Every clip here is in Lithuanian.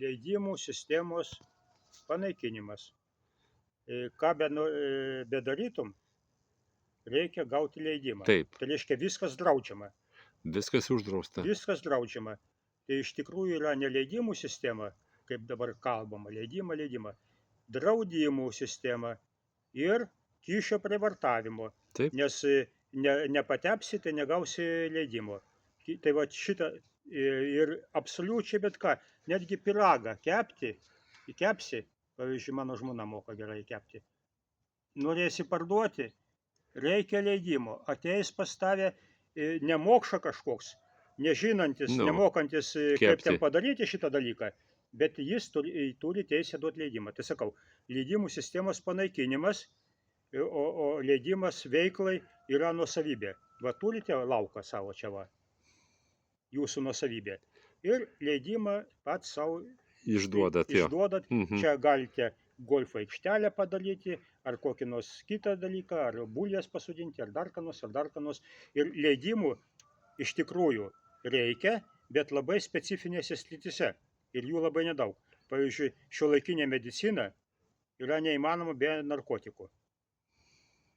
leidimų sistemos panaikinimas. Ką bedarytum, reikia gauti leidimą. Taip, Tai reiškia viskas draudžiama. viskas uždrausta. Viskas draudžiama. Tai iš tikrųjų yra ne leidimų sistema, kaip dabar kalbama, leidimą, draudimų sistema ir kyšio prievartavimo. Taip, Nes nepatepsi, tai negausi leidimo. Tai va šitą ir absoliučiai bet ką, netgi pyragą įkepsi, pavyzdžiui, mano žmona moka gerai kepti. Norėsi parduoti, reikia leidimo. Ateis pas tave nemokša kažkoks, nežinantis, nemokantis, kaip ten padaryti šitą dalyką, bet jis turi teisę duoti leidimą. Tai sakau, leidimų sistemos panaikinimas, o leidimas veiklai yra nuosavybė. Va turite lauką savo čia va, jūsų nuosavybė. Ir leidimą pats savo išduodat. Čia galite golfo aikštelę padaryti, ar kokį nors kitą dalyką, ar bulves pasodinti, ar dar ką nors. Ir leidimų iš tikrųjų reikia, bet labai specifinėse srityse. Ir jų labai nedaug. Pavyzdžiui, šiuolaikinė medicina yra neįmanoma be narkotikų.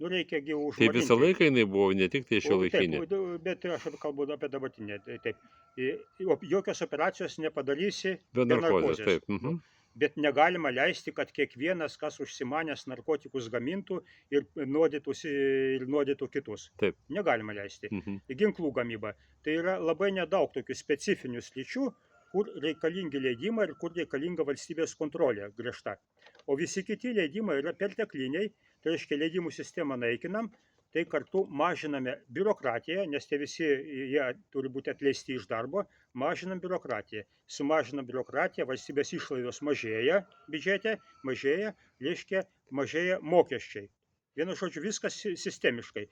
Reikia užmarinti. Tai visą laiką jinai buvo, ne tik tai šiuolaikinė. Taip, bet aš kalbu apie dabartinę. Taip. Jokios operacijos nepadarysi be narkozės. Bet negalima leisti, kad kiekvienas, kas užsimanęs narkotikus gamintų ir nuodytų kitus. Taip. Negalima leisti. Ginklų gamyba. Tai yra labai nedaug tokių specifinių sričių, kur reikalingi leidimai ir kur reikalinga valstybės kontrolė griežta. O visi kiti leidimai yra pertekliniai, tai reiškia leidimų sistemą naikinam, tai kartu mažiname biurokratiją, nes tie visi jie turi būti atleisti iš darbo, mažinam biurokratiją. Sumažinam biurokratiją, valstybės išlaidos mažėja, biudžete mažėja, reiškia mažėja mokesčiai. Vienu žodžiu, viskas sistemiškai.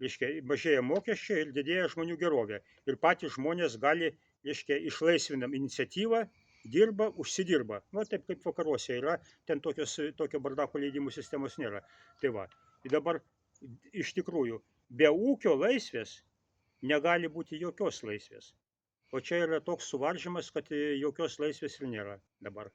Reiškia, mažėja mokesčiai ir didėja žmonių gerovė. Ir patys žmonės gali, reiškia, išlaisvinam iniciatyvą, dirba, užsidirba. Nu, taip kaip vakaruose yra, ten tokio bardako leidimų sistemos nėra. Tai va, ir dabar iš tikrųjų, be ūkio laisvės negali būti jokios laisvės. O čia yra toks suvaržymas, kad jokios laisvės ir nėra dabar.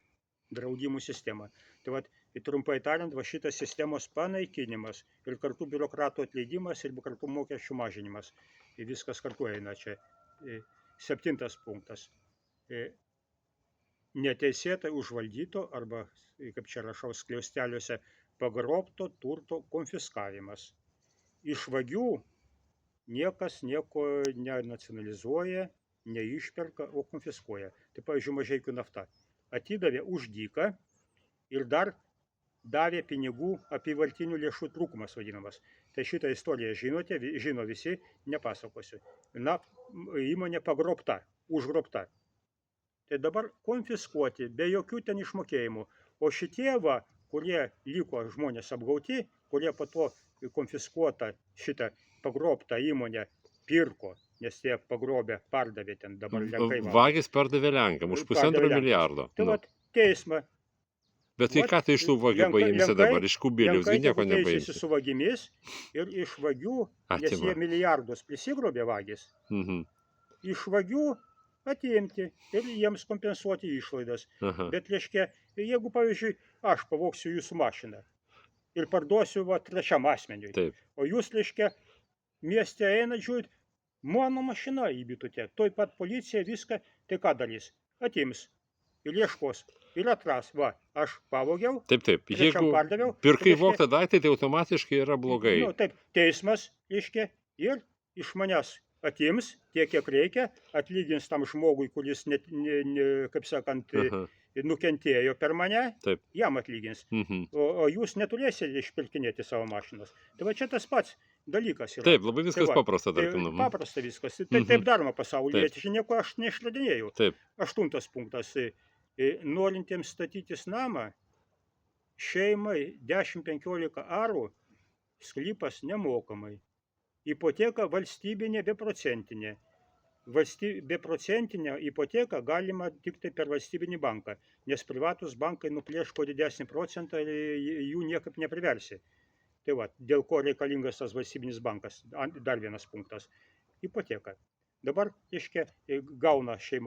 Draudimų sistema. Tai va, trumpai tariant, va šitas sistemos panaikinimas ir kartu biurokratų atleidimas ir kartu mokesčių mažinimas. Ir viskas kartu eina čia. 7 punktas. Neteisėtai užvaldyto arba, kaip čia rašau skliausteliuose, pagrobto turto konfiskavimas. Iš vagių niekas nieko nenacionalizuoja, neišperka, o konfiskuoja. Tai, pavyzdžiui, Mažeikių nafta. Atidavė už dyką ir dar davė pinigų apyvartinių lėšų trūkumas vadinamas. Tai šitą istoriją žinote, žino visi, nepasakosiu. Na, įmonė pagrobta, užgrobta. Tai dabar konfiskuoti, be jokių ten išmokėjimų. O šitie va, kurie liko žmonės apgauti, kurie po to konfiskuotą šitą pagrobtą įmonę pirko, nes jie pagrobę pardavė ten dabar lenkai. Vagis pardavė lenkam už 1,5 milijardo. Tai va, teismą. Bet tai ką tai iš tų vagių paimsi dabar, iš kubiliaus, nieko nepaimsi. Teisėsi su vagimis ir iš vagių, nes jie milijardus prisigrobė vagis, iš vagių atimti ir jiems kompensuoti išlaidas. Bet, reiškia, jeigu, pavyzdžiui, aš pavogsiu jūsų mašiną ir parduosiu trečiam asmeniui, o jūs, reiškia, mieste einat, žiūrit, mano mašina įbytute, toj pat policija viską, tai ką darys? Atims ir ieškos ir atras, va, aš pavogiau, trečiam pardaviau. Pirkai vogtą daiktą, tai automatiškai yra blogai. Taip, teismas, reiškia, ir iš manęs atims tiek, kiek reikia, atlygins tam žmogui, kuris, kaip sakant, nukentėjo per mane, jam atlygins. O jūs neturėsite išpirkinėti savo mašinas. Tai va čia tas pats dalykas yra. Taip, labai viskas paprasta. Paprasta viskas. Taip daroma pasaulyje, čia nieko aš neišradinėjau. 8 punktas. Norintiems statytis namą, šeimai 10-15 arų sklypas nemokamai. Ipoteka valstybinė beprocentinė. Beprocentinę ipoteką galima tik tai per valstybinį banką, nes privatus bankai nuplėš po didesnį procentą ir jų niekaip nepriversi. Tai va, dėl ko reikalingas tas valstybinis bankas. Dar vienas punktas. Ipoteka. Dabar, reiškia, gauna šeima